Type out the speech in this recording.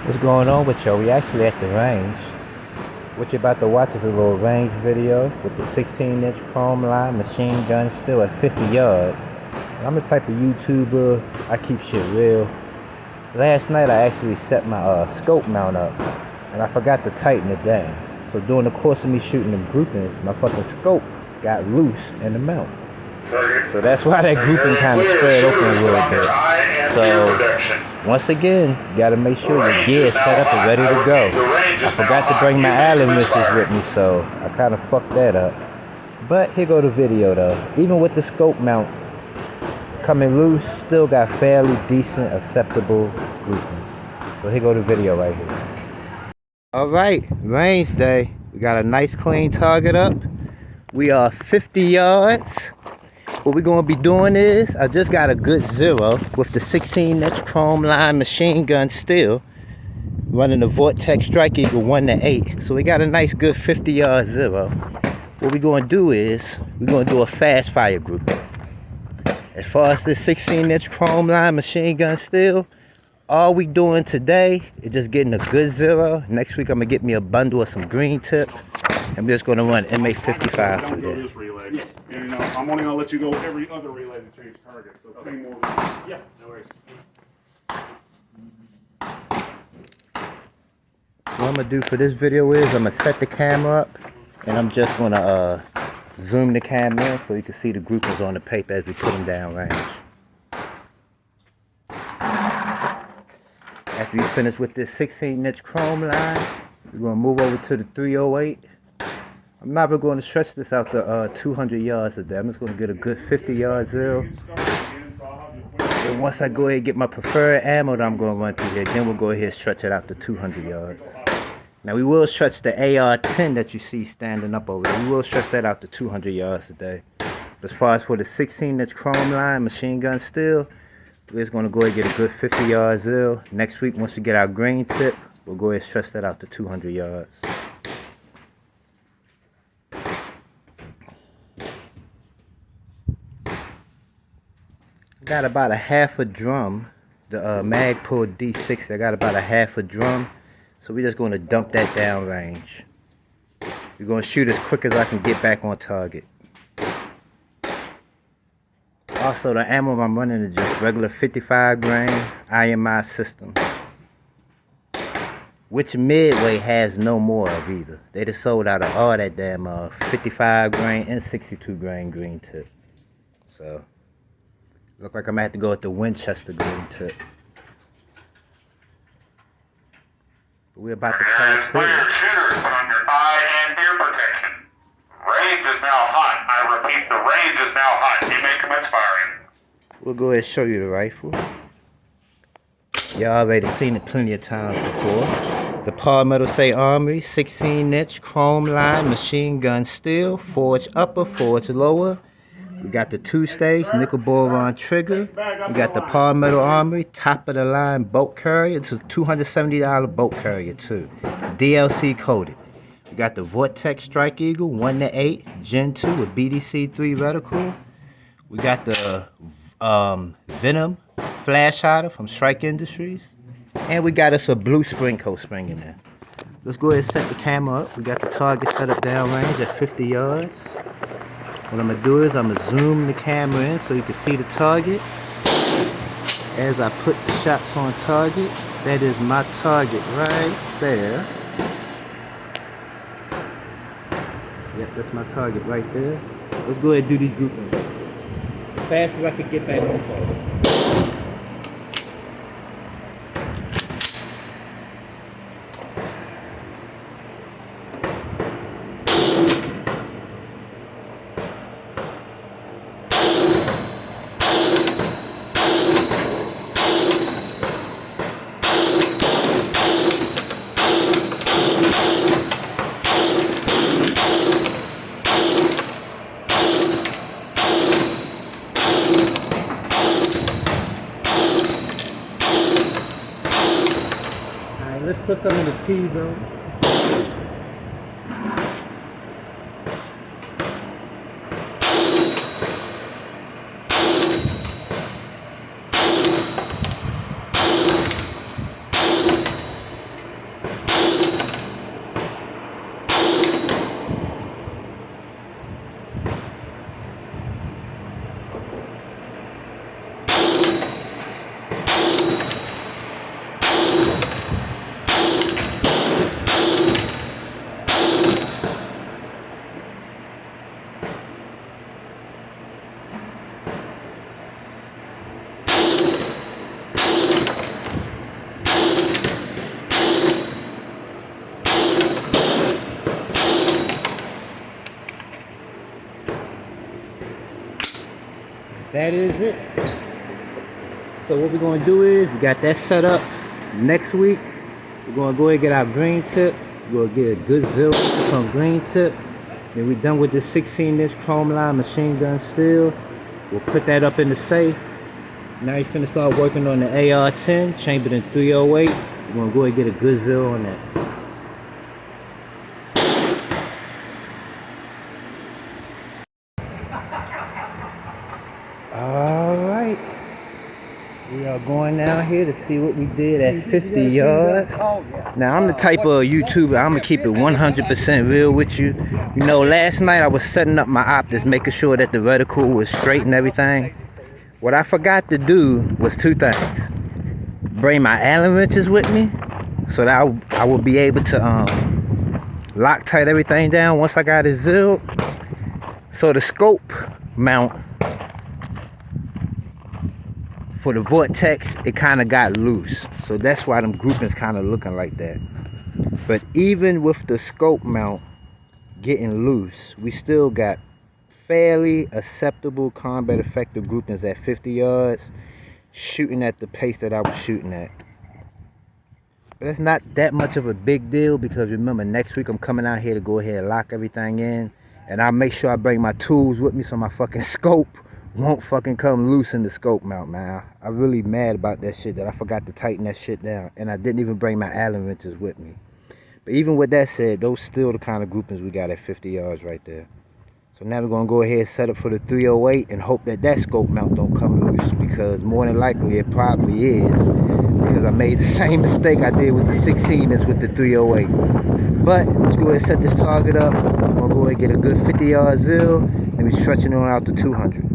What's going on with y'all? We actually at the range. What you're about to watch is a little range video with the 16-inch chrome line machine gun still at 50 yards. And I'm the type of YouTuber, I keep shit real. Last night I actually set my scope mount up and I forgot to tighten it down. So during the course of me shooting the groupings, my fucking scope got loose in the mount. So that's why that grouping kind of spread open a little bit. So once again, you gotta make sure your gear is set up and ready to go. I forgot to bring my Allen wrenches with me, so I kind of fucked that up. But here go the video though. Even with the scope mount coming loose, still got fairly decent, acceptable groupings. So here go the video right here. Alright, range day. We got a nice clean target up. We are 50 yards. What we're going to be doing is, I just got a good zero with the 16-inch chrome line machine gun still, running the Vortex Strike Eagle 1-8. So we got a nice good 50-yard zero. What we're going to do is, we're going to do a fast fire group. As far as this 16-inch chrome line machine gun still, all we doing today is just getting a good zero. Next week I'm going to get me a bundle of some green tip. And we're just going to run MA55 through there. Yes. And I'm only going to let you go every other relay to change target. So okay. More. Yeah, no worries. What I'm going to do for this video is I'm going to set the camera up. And I'm just going to zoom the camera in so you can see the groupings on the paper as we put them down range. After we finish with this 16-inch chrome line, we're going to move over to the 308. I'm never going to stretch this out to 200 yards a day. I'm just going to get a good 50 yard zero. And once I go ahead and get my preferred ammo that I'm going to run through here, then we'll go ahead and stretch it out to 200 yards. Now we will stretch the AR-10 that you see standing up over there. We will stretch that out to 200 yards a day. As far as for the 16-inch chrome line machine gun still, we're just going to go ahead and get a good 50 yard zero. Next week, once we get our green tip, we'll go ahead and stretch that out to 200 yards. Got about a half a drum, the Magpul D60. I got about a half a drum, so we're just going to dump that down range. We're going to shoot as quick as I can get back on target. Also, the ammo I'm running is just regular 55 grain IMI system, which Midway has no more of either. They just sold out of all that damn 55 grain and 62 grain green tip. So look like I'm gonna have to go with the Winchester green tip. We're about to call Put your shooters on your eye and ear protection. Range is now hot. I repeat, the range is now hot. You may commence firing. We'll go ahead and show you the rifle. Y'all already seen it plenty of times before. The Palmetto Say Armory 16-inch chrome line machine gun steel, forged upper, forged lower. We got the 2-stage nickel boron trigger. We got the Palmetto Armory top of the line bolt carrier. It's a $270 bolt carrier too. DLC coated. We got the Vortex Strike Eagle 1-8 Gen 2 with BDC 3 reticle. We got the Venom flash hider from Strike Industries. And we got us a blue spring coat spring in there. Let's go ahead and set the camera up. We got the target set up downrange at 50 yards. What I'm going to do is I'm going to zoom the camera in so you can see the target. As I put the shots on target, that is my target right there. Yep, that's my target right there. Let's go ahead and do these groupings as fast as I can get back on target. Let's put some in the T-zone. That is it. So what we're going to do is, we got that set up. Next week, we're going to go ahead and get our green tip. We'll get a good zero on green tip. Then we're done with this 16-inch chrome line machine gun steel. We'll put that up in the safe. Now you're finna start working on the AR-10, chambered in 308. We're going to go ahead and get a good zero on that. Alright, we are going down here to see what we did at 50 yards. Now I'm the type of YouTuber, I'm gonna keep it 100% real with you. You know, last night I was setting up my optics, making sure that the reticle was straight and everything. What I forgot to do was two things. Bring my Allen wrenches with me, so that I would be able to Loctite everything down once I got it zeroed. So the scope mount for the vortex, it kind of got loose, so that's why them groupings kind of looking like that. But even with the scope mount getting loose, we still got fairly acceptable combat effective groupings at 50 yards, shooting at the pace that I was shooting at. But it's not that much of a big deal, because remember, next week I'm coming out here to go ahead and lock everything in, and I'll make sure I bring my tools with me so my fucking scope won't fucking come loose in the scope mount, man. I'm really mad about that shit, that I forgot to tighten that shit down, and I didn't even bring my Allen wrenches with me. But even with that said, those still the kind of groupings we got at 50 yards right there. So now we're gonna go ahead and set up for the 308 and hope that that scope mount don't come loose, because more than likely it probably is, because I made the same mistake I did with the 16-inch with the 308. But let's go ahead and set this target up. We're gonna go ahead and get a good 50 yard zero, and we're stretching on out to 200.